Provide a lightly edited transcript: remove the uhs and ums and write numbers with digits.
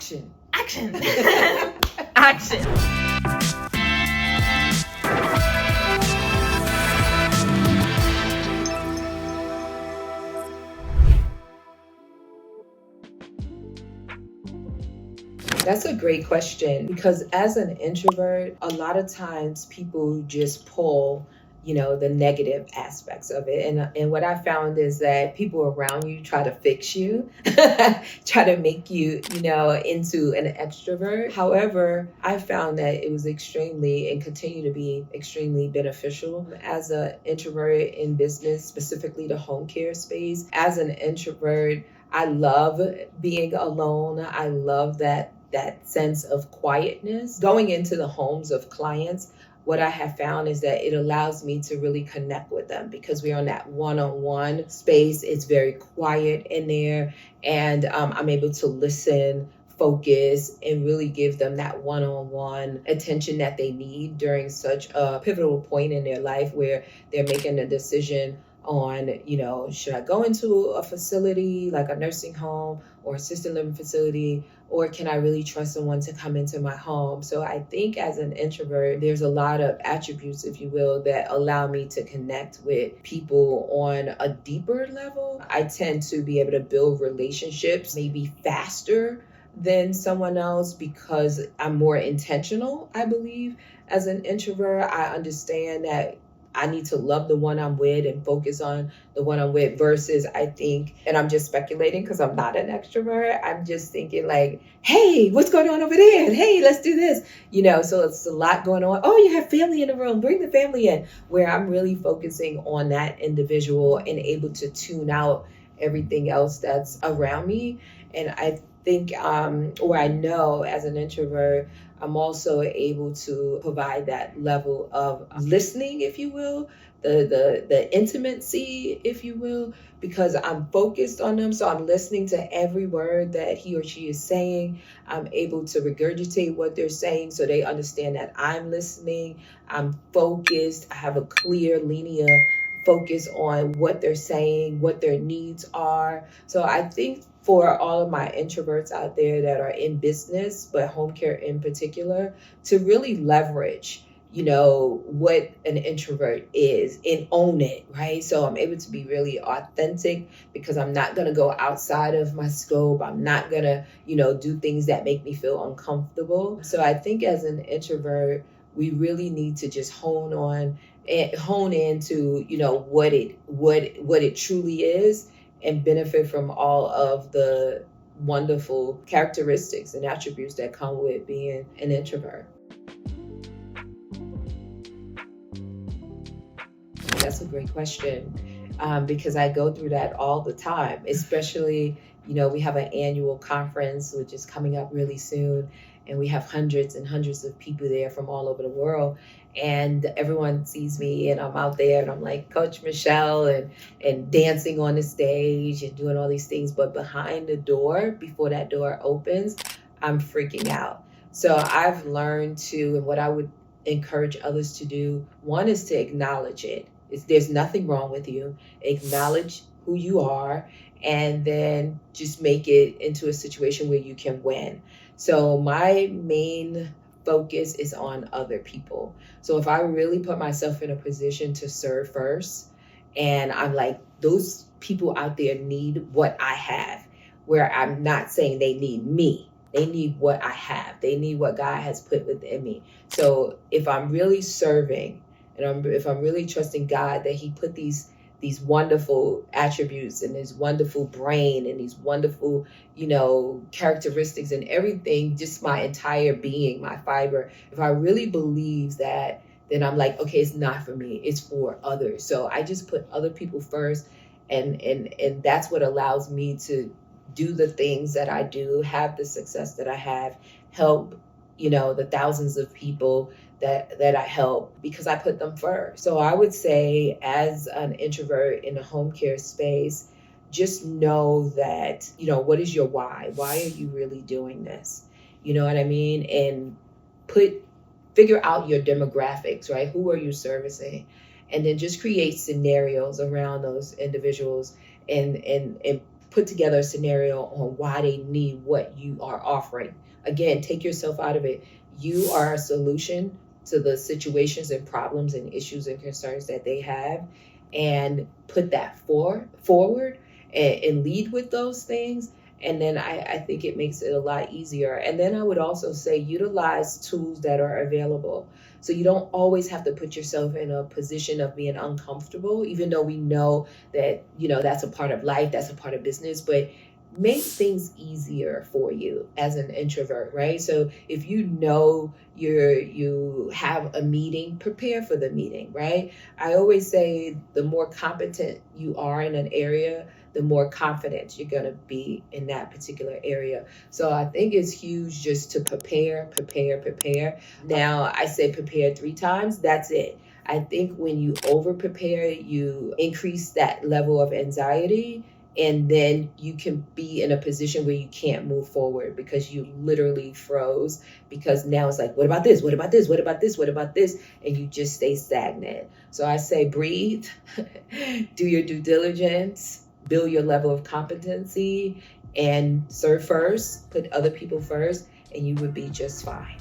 Action. Action. That's a great question, because as an introvert, a lot of times people just pull, the negative aspects of it. And what I found is that people around you try to fix you, try to make you, into an extrovert. However, I found that it was extremely and continue to be extremely beneficial as an introvert in business, specifically the home care space. As an introvert, I love being alone. I love that sense of quietness. Going into the homes of clients, what I have found is that it allows me to really connect with them because we're on that one-on-one space. It's very quiet in there, and I'm able to listen, focus, and really give them that one-on-one attention that they need during such a pivotal point in their life where they're making a decision on, should I go into a facility like a nursing home or assisted living facility, or can I really trust someone to come into my home? So I think as an introvert, there's a lot of attributes, if you will, that allow me to connect with people on a deeper level. I tend to be able to build relationships maybe faster than someone else because I'm more intentional, I believe. As an introvert, I understand that I need to love the one I'm with and focus on the one I'm with versus I think, and I'm just speculating because I'm not an extrovert, I'm just thinking like, hey, what's going on over there? And hey, let's do this. So it's a lot going on. Oh, you have family in the room, bring the family in, where I'm really focusing on that individual and able to tune out everything else that's around me. And I think, or I know as an introvert, I'm also able to provide that level of listening, if you will, the intimacy, if you will, because I'm focused on them. So I'm listening to every word that he or she is saying. I'm able to regurgitate what they're saying so they understand that I'm listening. I'm focused. I have a clear linear focus on what they're saying, what their needs are. So I think for all of my introverts out there that are in business, but home care in particular, to really leverage, what an introvert is and own it, right? So I'm able to be really authentic because I'm not going to go outside of my scope. I'm not going to, do things that make me feel uncomfortable. So I think as an introvert, we really need to just hone into, what it truly is and benefit from all of the wonderful characteristics and attributes that come with being an introvert. That's a great question, because I go through that all the time, especially, we have an annual conference, which is coming up really soon. And we have hundreds and hundreds of people there from all over the world. And everyone sees me and I'm out there and I'm like Coach Michele and dancing on the stage and doing all these things. But behind the door, before that door opens, I'm freaking out. So I've learned to, and what I would encourage others to do, one is to acknowledge it. There's nothing wrong with you. Acknowledge who you are and then just make it into a situation where you can win. So my main focus is on other people. So if I really put myself in a position to serve first, and I'm like, those people out there need what I have, where I'm not saying they need me. They need what I have. They need what God has put within me. So if I'm really serving, and if I'm really trusting God that he put these wonderful attributes and this wonderful brain and these wonderful, characteristics and everything, just my entire being, my fiber. If I really believe that, then I'm like, okay, it's not for me, it's for others. So I just put other people first. And that's what allows me to do the things that I do, have the success that I have, help, the thousands of people that I help because I put them first. So I would say as an introvert in the home care space, just know that, what is your why? Why are you really doing this? You know what I mean? And figure out your demographics, right? Who are you servicing? And then just create scenarios around those individuals and put together a scenario on why they need what you are offering. Again, take yourself out of it. You are a solution to the situations and problems and issues and concerns that they have, and put that forward and lead with those things. And then I think it makes it a lot easier. And then I would also say utilize tools that are available. So you don't always have to put yourself in a position of being uncomfortable, even though we know that, that's a part of life, that's a part of business, but make things easier for you as an introvert, right? So if you have a meeting, prepare for the meeting, right? I always say the more competent you are in an area, the more confident you're going to be in that particular area. So I think it's huge just to prepare. Now, I say prepare 3 times, that's it. I think when you over prepare, you increase that level of anxiety, and then you can be in a position where you can't move forward because you literally froze, because now it's like, what about this? What about this? What about this? What about this? And you just stay stagnant. So I say breathe, do your due diligence, build your level of competency, and serve first, put other people first, and you would be just fine.